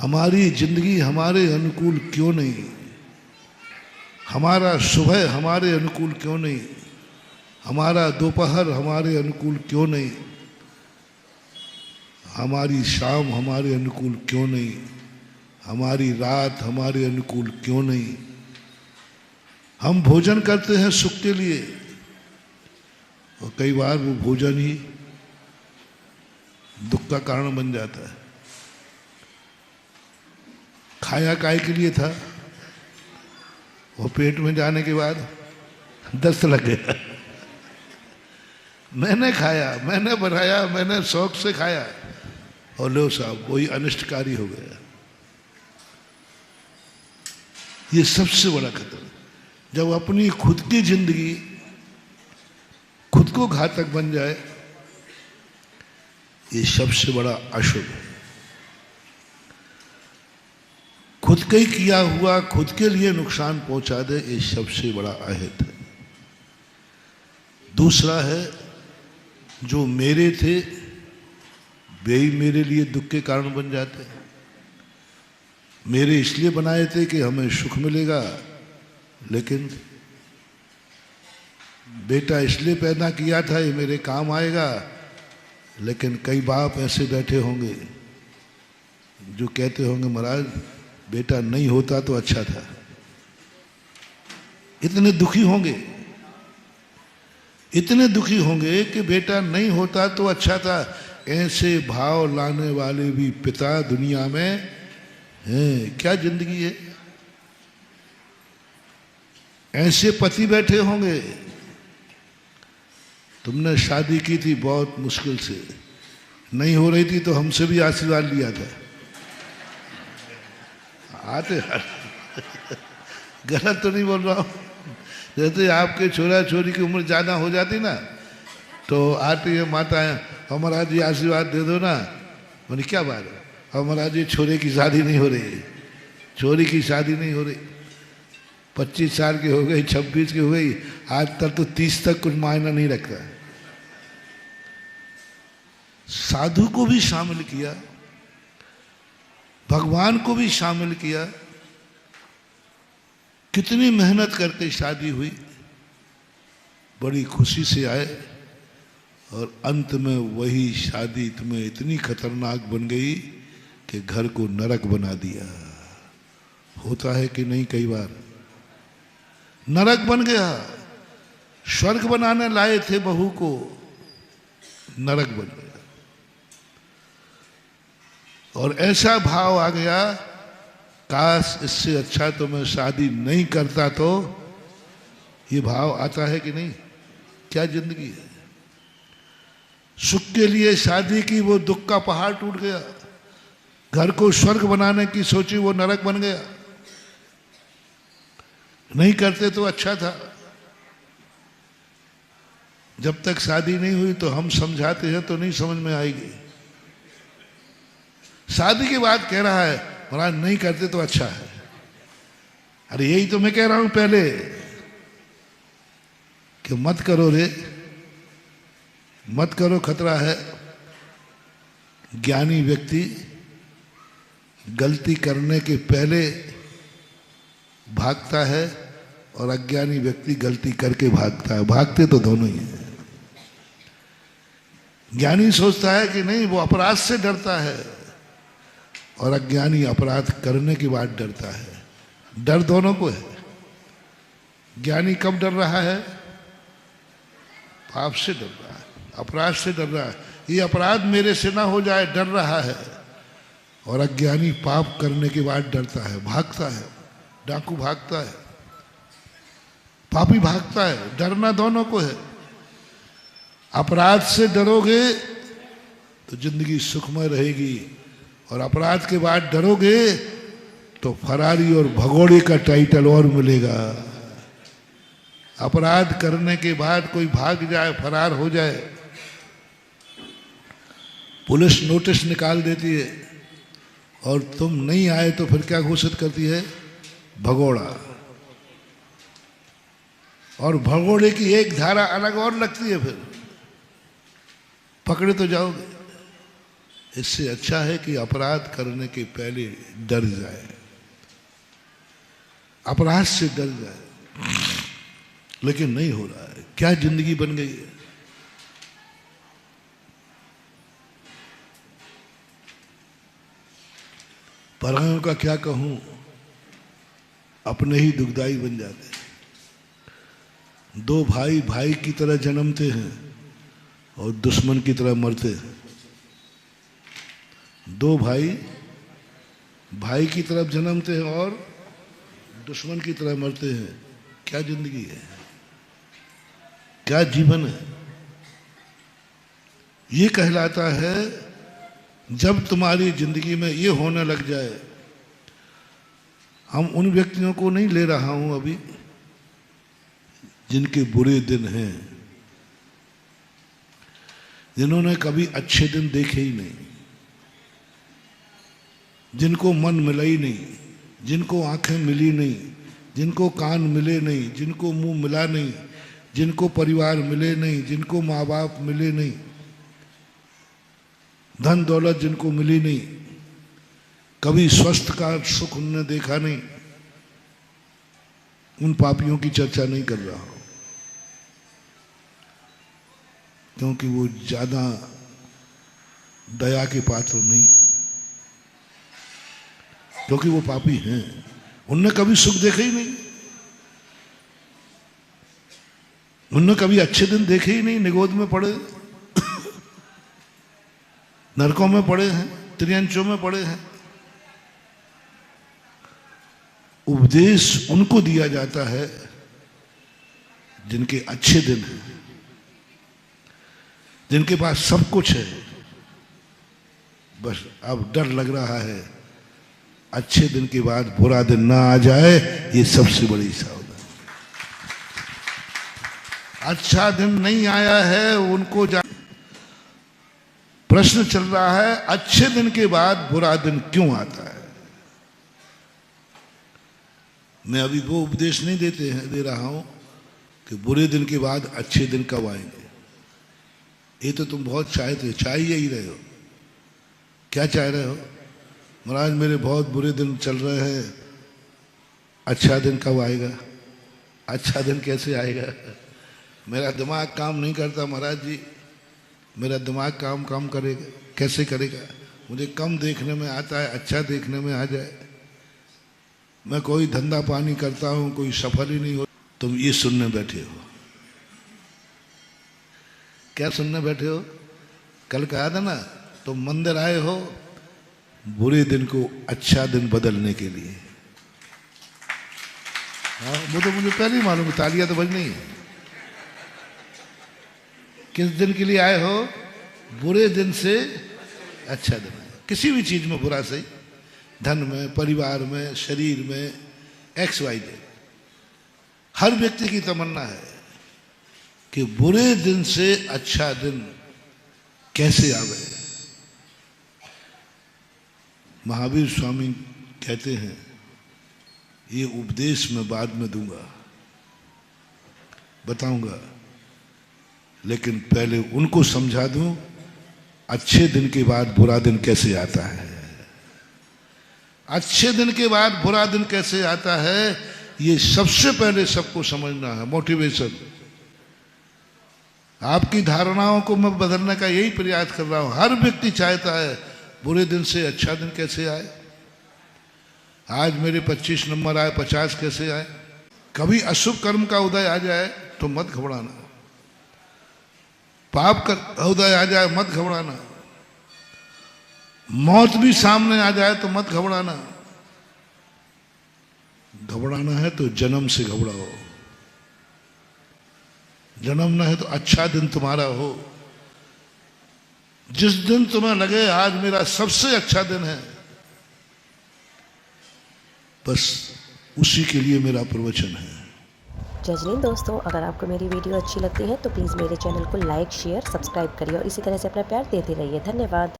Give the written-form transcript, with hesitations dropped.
हमारी जिंदगी हमारे अनुकूल क्यों नहीं, हमारा सुबह हमारे अनुकूल क्यों नहीं, हमारा दोपहर हमारे अनुकूल क्यों नहीं, हमारी शाम हमारे अनुकूल क्यों नहीं, हमारी रात हमारे अनुकूल क्यों नहीं। हम भोजन करते हैं सुख के लिए और कई बार वो भोजन ही दुख का कारण बन जाता है। खाया काय के लिए था, वो पेट में जाने के बाद दस्त लग गया। मैंने खाया, मैंने बनाया, मैंने शौक से खाया और लो साहब वही अनिष्टकारी हो गया। ये सबसे बड़ा खतरा, जब अपनी खुद की जिंदगी खुद को घातक बन जाए, ये सबसे बड़ा अशुभ है। खुद का ही किया हुआ खुद के लिए नुकसान पहुंचा दे, ये सबसे बड़ा अहित है। दूसरा है, जो मेरे थे वे ही मेरे लिए दुख के कारण बन जाते हैं। मेरे इसलिए बनाए थे कि हमें सुख मिलेगा, लेकिन बेटा इसलिए पैदा किया था ये मेरे काम आएगा, लेकिन कई बाप ऐसे बैठे होंगे जो कहते होंगे महाराज बेटा नहीं होता तो अच्छा था। इतने दुखी होंगे, इतने दुखी होंगे कि बेटा नहीं होता तो अच्छा था। ऐसे भाव लाने वाले भी पिता दुनिया में हैं। क्या जिंदगी है। ऐसे पति बैठे होंगे, तुमने शादी की थी बहुत मुश्किल से, नहीं हो रही थी तो हमसे भी आशीर्वाद लिया था। आते गलत तो नहीं बोल रहा हूँ। जैसे आपके छोरा छोरी की उम्र ज़्यादा हो जाती ना, तो आती है माताएं, हमारा जी आशीर्वाद दे दो ना। मैंने क्या बात है, हमारा जी छोरे की शादी नहीं हो रही, छोरी की शादी नहीं हो रही। 25 साल की हो गई, 26 की हो गई, आज तक तो 30 तक कुछ मायना नहीं रखता। साधु को भी शामिल किया, भगवान को भी शामिल किया। कितनी मेहनत करके शादी हुई, बड़ी खुशी से आए और अंत में वही शादी तुम्हें इतनी खतरनाक बन गई कि घर को नरक बना दिया। होता है कि नहीं, कई बार नरक बन गया। स्वर्ग बनाने लाए थे बहू को, नरक बन गया। और ऐसा भाव आ गया, काश इससे अच्छा तो मैं शादी नहीं करता। तो ये भाव आता है कि नहीं। क्या जिंदगी है। सुख के लिए शादी की, वो दुख का पहाड़ टूट गया। घर को स्वर्ग बनाने की सोची, वो नरक बन गया। नहीं करते तो अच्छा था। जब तक शादी नहीं हुई तो हम समझाते हैं तो नहीं समझ में आएगी। शादी के बाद कह रहा है महाराज नहीं करते तो अच्छा है। अरे यही तो मैं कह रहा हूं पहले कि मत करो रे, मत करो, खतरा है। ज्ञानी व्यक्ति गलती करने के पहले भागता है और अज्ञानी व्यक्ति गलती करके भागता है। भागते तो दोनों ही हैं। ज्ञानी सोचता है कि नहीं, वो अपराध से डरता है, और अज्ञानी अपराध करने के बाद डरता है। डर दोनों को है। ज्ञानी कब डर रहा है? पाप से डर रहा है, अपराध से डर रहा है। ये अपराध मेरे से ना हो जाए, डर रहा है। और अज्ञानी पाप करने के बाद डरता है, भागता है। डाकू भागता है, पापी भागता है। डरना दोनों को है। अपराध से डरोगे तो जिंदगी सुखमय रहेगी, और अपराध के बाद डरोगे तो फरारी और भगोड़े का टाइटल और मिलेगा। अपराध करने के बाद कोई भाग जाए, फरार हो जाए, पुलिस नोटिस निकाल देती है, और तुम नहीं आए तो फिर क्या घोषित करती है? भगोड़ा। और भगोड़े की एक धारा अलग और लगती है, फिर पकड़े तो जाओगे। इससे अच्छा है कि अपराध करने के पहले डर जाए, अपराध से डर जाए, लेकिन नहीं हो रहा है। क्या जिंदगी बन गई है। परायों का क्या कहूं, अपने ही दुखदाई बन जाते हैं। दो भाई भाई की तरह जन्मते हैं और दुश्मन की तरह मरते हैं। दो भाई भाई की तरफ जन्मते हैं और दुश्मन की तरह मरते हैं। क्या जिंदगी है, क्या जीवन है। ये कहलाता है जब तुम्हारी जिंदगी में ये होने लग जाए। हम उन व्यक्तियों को नहीं ले रहा हूं अभी जिनके बुरे दिन हैं, जिन्होंने कभी अच्छे दिन देखे ही नहीं, जिनको मन मिला ही नहीं, जिनको आंखें मिली नहीं, जिनको कान मिले नहीं, जिनको मुंह मिला नहीं, जिनको परिवार मिले नहीं, जिनको माँ बाप मिले नहीं, धन दौलत जिनको मिली नहीं, कभी स्वस्थ का सुख उन्होंने देखा नहीं। उन पापियों की चर्चा नहीं कर रहा हूं, क्योंकि वो ज्यादा दया के पात्र नहीं है, क्योंकि वो पापी हैं। उनने कभी सुख देखा ही नहीं, उनने कभी अच्छे दिन देखे ही नहीं। निगोद में पड़े, नरकों में पड़े हैं, त्रियंचों में पड़े हैं। उपदेश उनको दिया जाता है जिनके अच्छे दिन हैं, जिनके पास सब कुछ है, बस अब डर लग रहा है अच्छे दिन के बाद बुरा दिन ना आ जाए। ये सबसे बड़ी सावधानी। अच्छा दिन नहीं आया है उनको प्रश्न चल रहा है अच्छे दिन के बाद बुरा दिन क्यों आता है। मैं अभी वो उपदेश नहीं दे रहा हूं कि बुरे दिन के बाद अच्छे दिन कब आएंगे। ये तो तुम बहुत चाहते, चाह ही रहे हो। क्या चाह रहे हो? महाराज मेरे बहुत बुरे दिन चल रहे हैं, अच्छा दिन कब आएगा? अच्छा दिन कैसे आएगा? मेरा दिमाग काम नहीं करता महाराज जी, मेरा दिमाग काम करेगा कैसे करेगा? मुझे कम देखने में आता है, अच्छा देखने में आ जाए। मैं कोई धंधा पानी करता हूं, कोई सफल ही नहीं हो। तुम ये सुनने बैठे हो। क्या सुनने बैठे हो? कल कहा था ना, तुम मंदिर आए हो बुरे दिन को अच्छा दिन बदलने के लिए। हाँ, वो तो मुझे पहले ही मालूम है, तालियां तो बजनी है। किस दिन के लिए आए हो? बुरे दिन से अच्छा दिन। किसी भी चीज में बुरा सही, धन में, परिवार में, शरीर में, XYZ, हर व्यक्ति की तमन्ना है कि बुरे दिन से अच्छा दिन कैसे आवे। महावीर स्वामी कहते हैं ये उपदेश मैं बाद में दूंगा, बताऊंगा, लेकिन पहले उनको समझा दूं अच्छे दिन के बाद बुरा दिन कैसे आता है। अच्छे दिन के बाद बुरा दिन कैसे आता है, ये सबसे पहले सबको समझना है। मोटिवेशन, आपकी धारणाओं को मैं बदलने का यही प्रयास कर रहा हूं। हर व्यक्ति चाहता है बुरे दिन से अच्छा दिन कैसे आए। आज मेरे 25 नंबर आए, 50 कैसे आए। कभी अशुभ कर्म का उदय आ जाए तो मत घबराना, पाप का उदय आ जाए मत घबराना, मौत भी सामने आ जाए तो मत घबराना। घबराना है तो जन्म से घबराओ, जन्म न है तो अच्छा दिन तुम्हारा हो। जिस दिन तुम्हें लगे आज मेरा सबसे अच्छा दिन है, बस उसी के लिए मेरा प्रवचन है। जय हिंद दोस्तों, अगर आपको मेरी वीडियो अच्छी लगती है तो प्लीज़ मेरे चैनल को लाइक, शेयर, सब्सक्राइब करिए और इसी तरह से अपना प्यार देते रहिए। धन्यवाद।